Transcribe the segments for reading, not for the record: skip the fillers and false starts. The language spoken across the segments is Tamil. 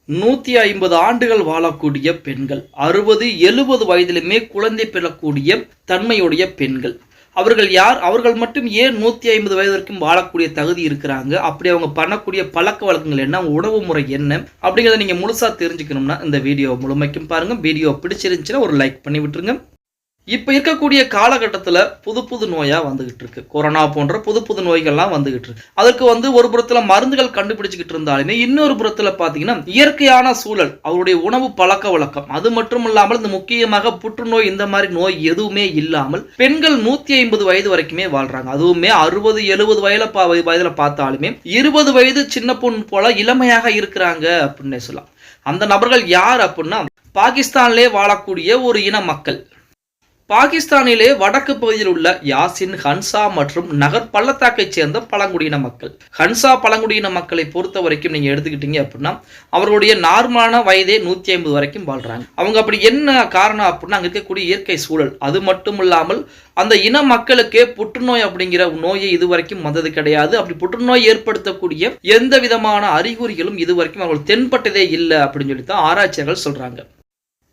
150 ஆண்டுகள் வாழக்கூடிய பெண்கள், 60-70 வயதிலுமே குழந்தை பெறக்கூடிய தன்மையுடைய பெண்கள். அவர்கள் யார்? அவர்கள் மட்டும் ஏன் 150 வயது வரைக்கும் வாழக்கூடிய தகுதி இருக்கிறாங்க? அப்படி அவங்க பண்ணக்கூடிய பழக்க வழக்கங்கள் என்ன? உணவு முறை என்ன? அப்படிங்கிறத நீங்க முழுசா தெரிஞ்சுக்கணும்னா இந்த வீடியோ முழுமைக்கும் பாருங்க. வீடியோ பிடிச்சிருந்துச்சுன்னா ஒரு லைக் பண்ணி விட்டுருங்க. இப்போ இருக்கக்கூடிய காலகட்டத்தில் புது புது நோயாக வந்துகிட்டு இருக்கு. கொரோனா போன்ற புது புது நோய்கள்லாம் வந்துகிட்டு இருக்கு. அதற்கு ஒரு புறத்தில் மருந்துகள் கண்டுபிடிச்சிக்கிட்டு இருந்தாலுமே இன்னொரு புறத்தில் பார்த்தீங்கன்னா இயற்கையான சூழல், அவருடைய உணவு பழக்க வழக்கம், அது மட்டும் இல்லாமல் இந்த முக்கியமாக புற்றுநோய் இந்த மாதிரி நோய் எதுவுமே இல்லாமல் பெண்கள் 150 வயது வரைக்குமே வாழ்றாங்க. அதுவுமே 60-70 வயதுல பார்த்தாலுமே 20 வயது சின்ன பொண்ணு போல இளமையாக இருக்கிறாங்க அப்படின்னே சொல்லலாம். அந்த நபர்கள் யார் அப்படின்னா பாகிஸ்தானிலே வாழக்கூடிய ஒரு இன மக்கள். பாகிஸ்தானிலே வடக்கு பகுதியில் உள்ள யாசின், ஹன்சா மற்றும் நகர் பள்ளத்தாக்கைச் சேர்ந்த பழங்குடியின மக்கள். ஹன்சா பழங்குடியின மக்களை பொறுத்த வரைக்கும் நீங்க எடுத்துக்கிட்டீங்க அப்படின்னா அவர்களுடைய நார்மலான வயதே 150 வரைக்கும் வாழ்றாங்க. அவங்க அப்படி என்ன காரணம் அப்படின்னா அங்க இருக்கக்கூடிய இயற்கை சூழல். அது மட்டும் இல்லாமல் அந்த இன மக்களுக்கே புற்றுநோய் அப்படிங்கிற நோயை இதுவரைக்கும் வந்தது கிடையாது. அப்படி புற்றுநோய் ஏற்படுத்தக்கூடிய எந்த விதமான அறிகுறிகளும் இதுவரைக்கும் அவர்கள் தென்பட்டதே இல்லை அப்படின்னு சொல்லி தான் ஆராய்ச்சியாளர்கள் சொல்றாங்க.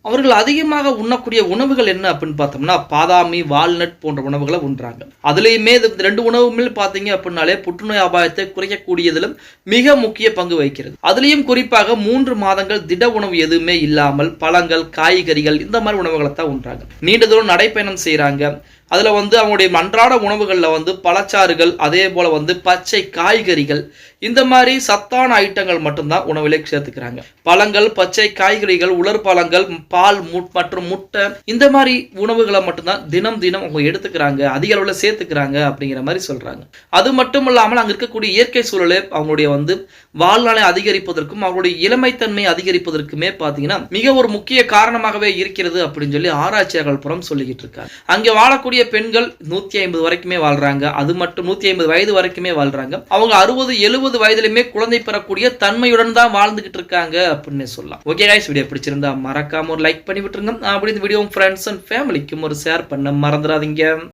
அவர்கள் அதிகமாக உண்ணக்கூடிய உணவுகள் என்ன அப்படின்னு பார்த்தோம்னா பாதாமி, வால்நட் போன்ற உணவுகளை உண்றாங்க. அதுலேயுமே இந்த 2 உணவுமே பார்த்தீங்க அப்படின்னாலே புற்றுநோய் அபாயத்தை குறைக்கக்கூடியதிலும் மிக முக்கிய பங்கு வகிக்கிறது. அதுலேயும் குறிப்பாக 3 மாதங்கள் திட உணவு எதுவுமே இல்லாமல் பழங்கள், காய்கறிகள் இந்த மாதிரி உணவுகளை தான் உண்றாங்க. நீண்ட தூரம் நடைப்பயணம் செய்கிறாங்க. அதில் அவங்களுடைய அன்றாட உணவுகளில் பழச்சாறுகள், அதே போல் பச்சை காய்கறிகள், இந்த மாதிரி சத்தான ஐட்டங்கள் மட்டும்தான் உணவிலே சேர்த்துக்கிறாங்க. பழங்கள், பச்சை காய்கறிகள், உலர் பழங்கள், பால் மற்றும் முட்டை இந்த மாதிரி உணவுகளை மட்டும்தான் தினம் அவங்க எடுத்துக்கிறாங்க, அதிக அளவில் சேர்த்துக்கிறாங்க அப்படிங்கிற மாதிரி சொல்றாங்க. அது மட்டும் இல்லாமல் அங்கே இருக்கக்கூடிய இயற்கை சூழலை அவங்களுடைய வாழ்நாளை அதிகரிப்பதற்கும் அவங்களுடைய இளமைத்தன்மை அதிகரிப்பதற்குமே பார்த்தீங்கன்னா மிக ஒரு முக்கிய காரணமாகவே இருக்கிறது அப்படின்னு சொல்லி ஆராய்ச்சியாளர்கள் புறம் சொல்லிக்கிட்டு இருக்காங்க. அங்கே வாழக்கூடிய பெண்கள் 150 வரைக்குமே வாழ்றாங்க. அது மட்டும் 150 வயது வரைக்குமே வாழ்றாங்க. அவங்க 60-70 வயதிலுமே குழந்தை பெறக்கூடிய தன்மையுடன் தான் வாழ்ந்துகிட்டு இருக்காங்க அப்படின்னு சொல்லலாம். ஓகே गाइस, வீடியோ பிடிச்சிருந்தா மறக்காம ஒரு லைக் பண்ணி விட்டுருங்க. அப்படி இந்த வீடியோ ஃப்ரெண்ட்ஸ் அண்ட் ஃபேமிலிக்கும் ஒரு ஷேர் பண்ண மறந்துடாதீங்க.